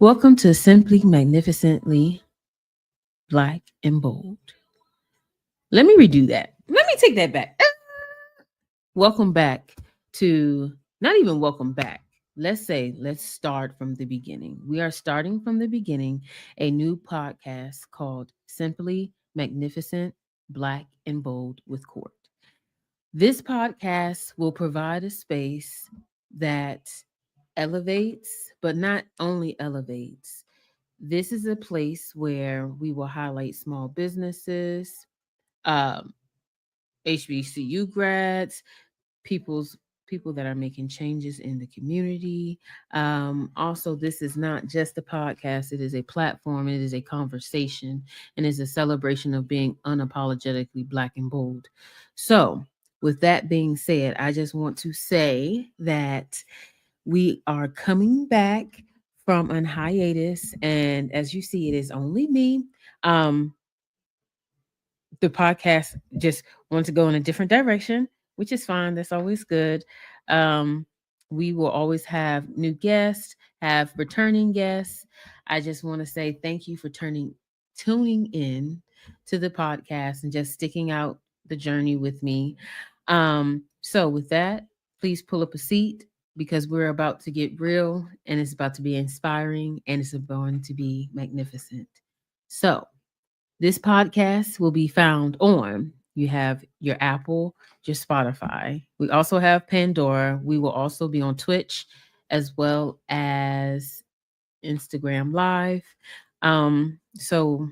Welcome to Simply Magnificently Black and Bold. Let me redo that. Let me take that back. Welcome back to, not even welcome back. Let's start from the beginning. We are starting from the beginning a new podcast called Simply Magnificent Black and Bold with Court. This podcast will provide a space that elevates, but not only elevates. This is a place where we will highlight small businesses, um, HBCU grads, people's people that are making changes in the community. Also, this is not just a podcast; it is a platform. It is a conversation, and it's a celebration of being unapologetically black and bold. So, with that being said, I just want to say that we are coming back from an hiatus, and as you see, it is only me. Um, the podcast just wants to go in a different direction, which is fine. That's always good. Um, we will always have new guests, have returning guests. I just want to say thank you for tuning in to the podcast and just sticking out the journey with me. So with that, please pull up a seat because we're about to get real and it's about to be inspiring and it's going to be magnificent. So this podcast will be found on you have your Apple, your Spotify. We also have Pandora. We will also be on Twitch as well as Instagram Live. So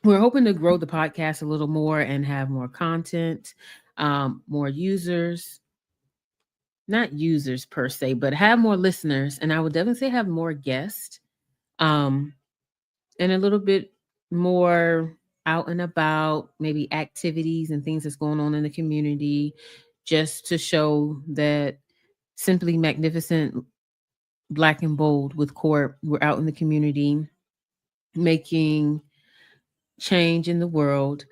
we're hoping to grow the podcast a little more and have more content, more users, not users per se, but have more listeners. And I would definitely say have more guests. Um, and a little bit more out and about, maybe activities and things that's going on in the community, just to show that Simply Magnificent Black and Bold with Court, we're out in the community making change in the world.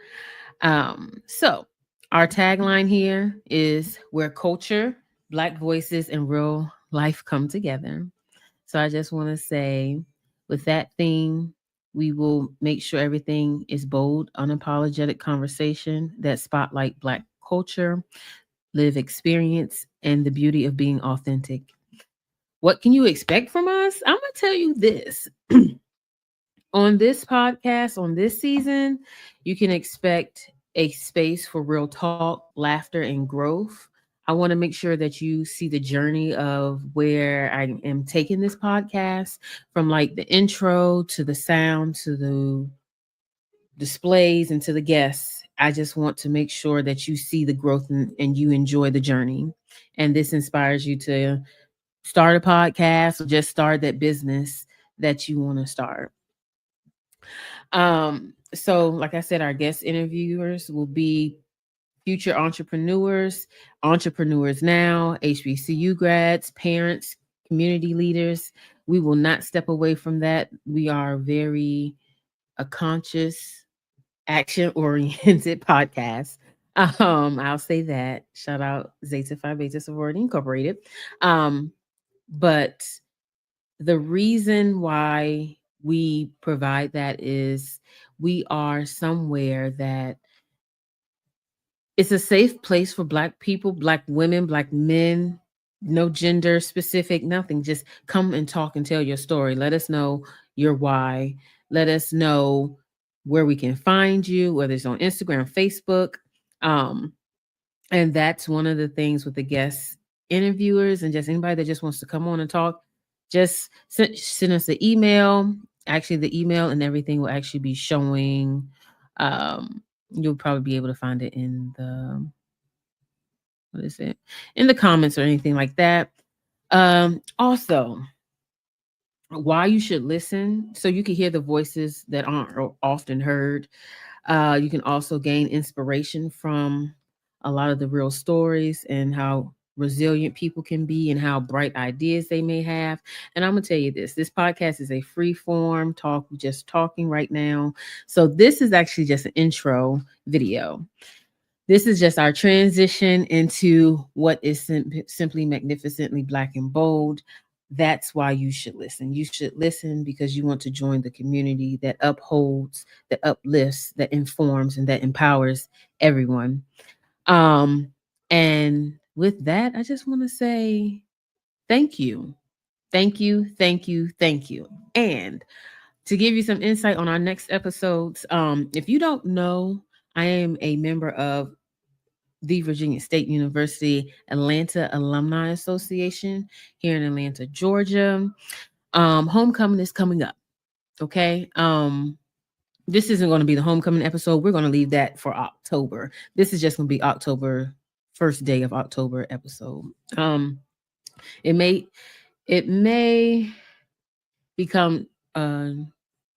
So our tagline here is where culture, Black voices, and real life come together. So I just want to say, with that theme, we will make sure everything is bold, unapologetic conversation that spotlight Black culture, live experience, and the beauty of being authentic. What can you expect from us? I'm going to tell you this. On this podcast, on this season, you can expect a space for real talk, laughter, and growth. I want to make sure that you see the journey of where I am taking this podcast from like the intro to the sound to the displays and to the guests. I just want to make sure that you see the growth and you enjoy the journey. And this inspires you to start a podcast or just start that business that you want to start. So like I said, our guest interviewers will be future entrepreneurs, entrepreneurs now, HBCU grads, parents, community leaders. We will not step away from that. We are very a conscious, action oriented podcast. I'll say that. Shout out Zeta Phi Beta Sorority Incorporated. But the reason why we provide that is we are somewhere that it's a safe place for Black people, Black women, Black men, no gender specific, nothing. Just come and talk and tell your story. Let us know your why. Let us know where we can find you, whether it's on Instagram, Facebook. Um, and that's one of the things with the guest interviewers and just anybody that just wants to come on and talk. Just send us an email. Actually, the email and everything will actually be showing. You'll probably be able to find it in the what is it in the comments or anything like that. Also, why you should listen so you can hear the voices that aren't often heard. You can also gain inspiration from a lot of the real stories and how resilient people can be and how bright ideas they may have. And I'm going to tell you this podcast is a free form talk, just talking right now. So this is actually just an intro video. This is just our transition into what is simply magnificently black and bold. that's why you should listen. You should listen because you want to join the community that upholds, that uplifts, that informs, and that empowers everyone. Um, and with that, I just want to say thank you. Thank you, thank you, thank you. And to give you some insight on our next episodes, if you don't know, I am a member of the Virginia State University Atlanta Alumni Association here in Atlanta, Georgia. Homecoming is coming up. Okay. This isn't going to be the homecoming episode. We're going to leave that for October. This is just going to be October, first day of October episode. It may become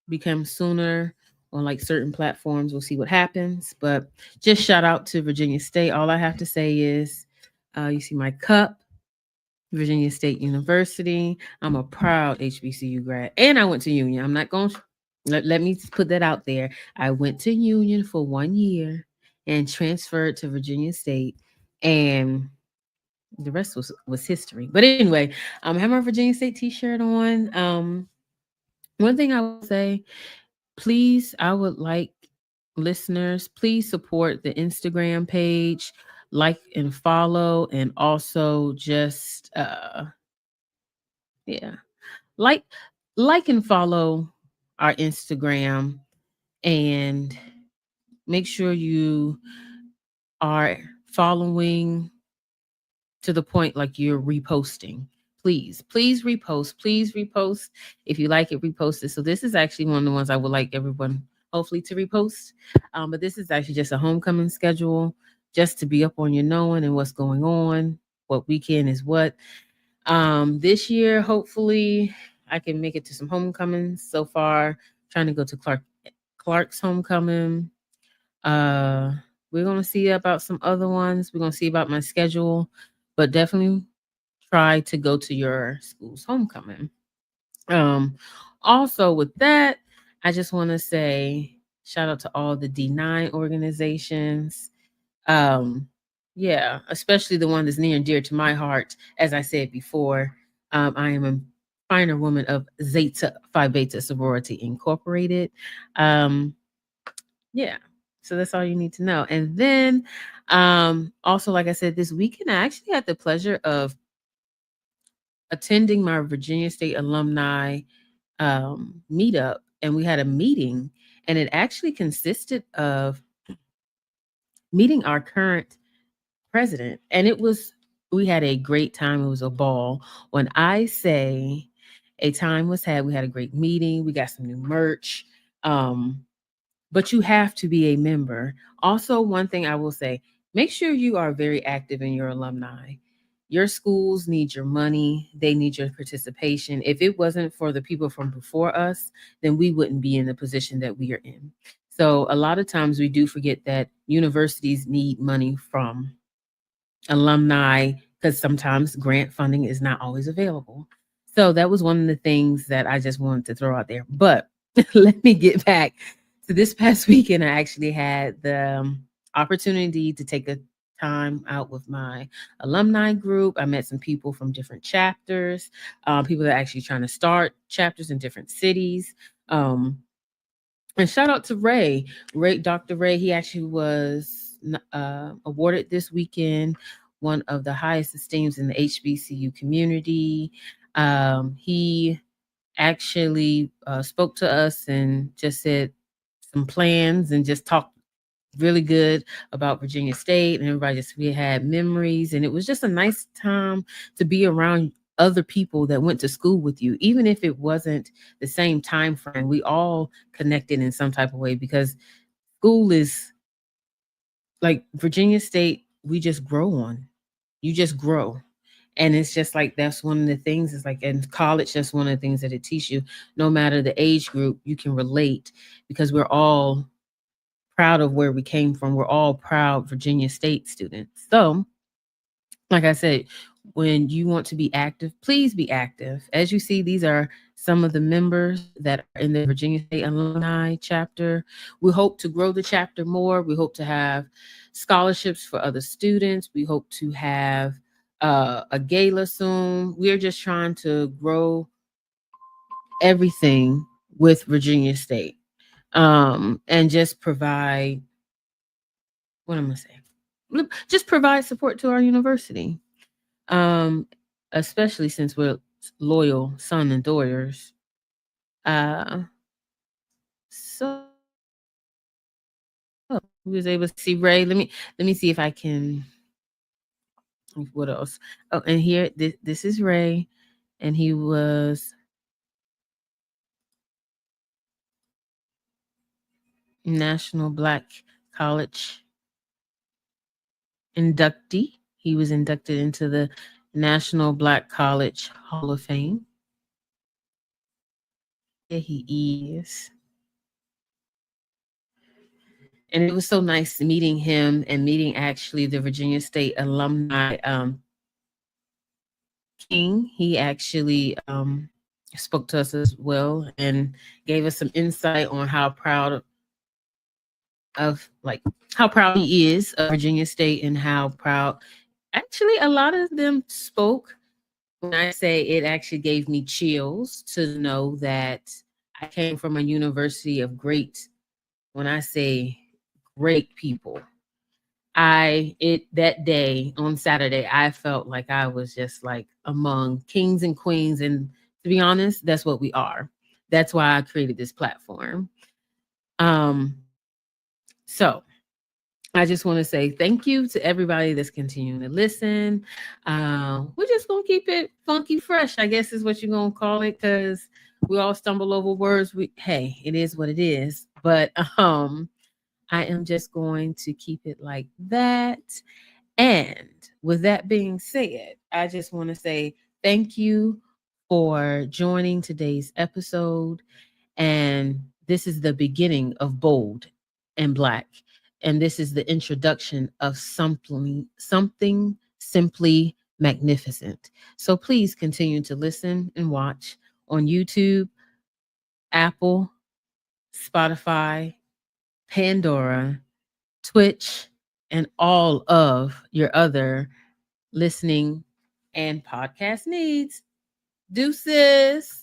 become sooner on like certain platforms. We'll see what happens. But just shout out to Virginia State. All I have to say is, you see my cup. Virginia State University. I'm a proud HBCU grad, and I went to Union. I'm not going to let me put that out there. I went to Union for 1 year and transferred to Virginia State, and the rest was history. But anyway, I have my Virginia State T-shirt on. One thing I will say, please, I would like listeners, please support the Instagram page, like and follow, and also just yeah, like and follow our Instagram, and make sure you are following to the point like you're reposting. Please repost. Please repost. If you like it, repost it. So this is actually one of the ones I would like everyone hopefully to repost. But this is actually just a homecoming schedule, just to be up on your knowing and what's going on, what weekend is what. This year, hopefully, I can make it to some homecomings. So far, trying to go to Clark's homecoming. Uh, we're gonna see about some other ones. We're gonna see about my schedule, but definitely try to go to your school's homecoming. Um, Also with that, I just want to say shout out to all the D9 organizations. Um, yeah, especially the one that's near and dear to my heart. As I said before, I am a finer woman of Zeta Phi Beta Sorority Incorporated. Um, yeah, so that's all you need to know. And then, also, like I said, this weekend I actually had the pleasure of attending my Virginia State alumni meetup, and we had a meeting, and it actually consisted of meeting our current president, and we had a great time. It was a ball. When I say a time was had, we had a great meeting. We got some new merch. Um, but you have to be a member. Also, one thing I will say, make sure you are very active in your alumni. Your schools need your money, they need your participation. If it wasn't for the people from before us, then we wouldn't be in the position that we are in. So, a lot of times we do forget that universities need money from alumni because sometimes grant funding is not always available. So that was one of the things that I just wanted to throw out there. But let me get back to this past weekend. I actually had the opportunity to take a time out with my alumni group. I met some people from different chapters, people that are actually trying to start chapters in different cities. And shout out to Dr. Ray. He actually was awarded this weekend one of the highest esteems in the HBCU community. He actually spoke to us and just said some plans and just talked really good about Virginia State, and everybody just we had memories, and it was just a nice time to be around other people that went to school with you, even if it wasn't the same time frame. We all connected in some type of way because school is like Virginia State. We just grow on. You just grow. And it's just like that's one of the things is like in college, that's one of the things that it teaches you. No matter the age group, you can relate because we're all proud of where we came from. We're all proud Virginia State students. So, like I said, when you want to be active, please be active. As you see, these are some of the members that are in the Virginia State Alumni chapter. We hope to grow the chapter more. We hope to have scholarships for other students. We hope to have a gala soon. We're just trying to grow everything with Virginia State, and just provide, what am I saying? Just provide support to our university, um, especially since we're loyal son and daughters. So we was able to see Ray. Let me see if I can. What else? Oh, and here this is Ray, and he was National Black College inductee. He was inducted into the National Black College Hall of Fame. There he is. And it was so nice meeting him and meeting actually the Virginia State alumni king. He actually spoke to us as well and gave us some insight on how proud of like how proud he is of Virginia State and how proud actually a lot of them spoke. When I say it actually gave me chills to know that I came from a university of great, when I say great people, that day on Saturday, I felt like I was just like among kings and queens. And to be honest, that's what we are. That's why I created this platform. Um, so I just want to say thank you to everybody that's continuing to listen. We're just gonna keep it funky fresh, I guess is what you're gonna call it, because we all stumble over words. Hey, it is what it is. But I am just going to keep it like that. And with that being said, I just want to say thank you for joining today's episode. And this is the beginning of Bold and Black. And this is the introduction of something simply magnificent. So please continue to listen and watch on YouTube, Apple, Spotify, Pandora, Twitch, and all of your other listening and podcast needs. Deuces.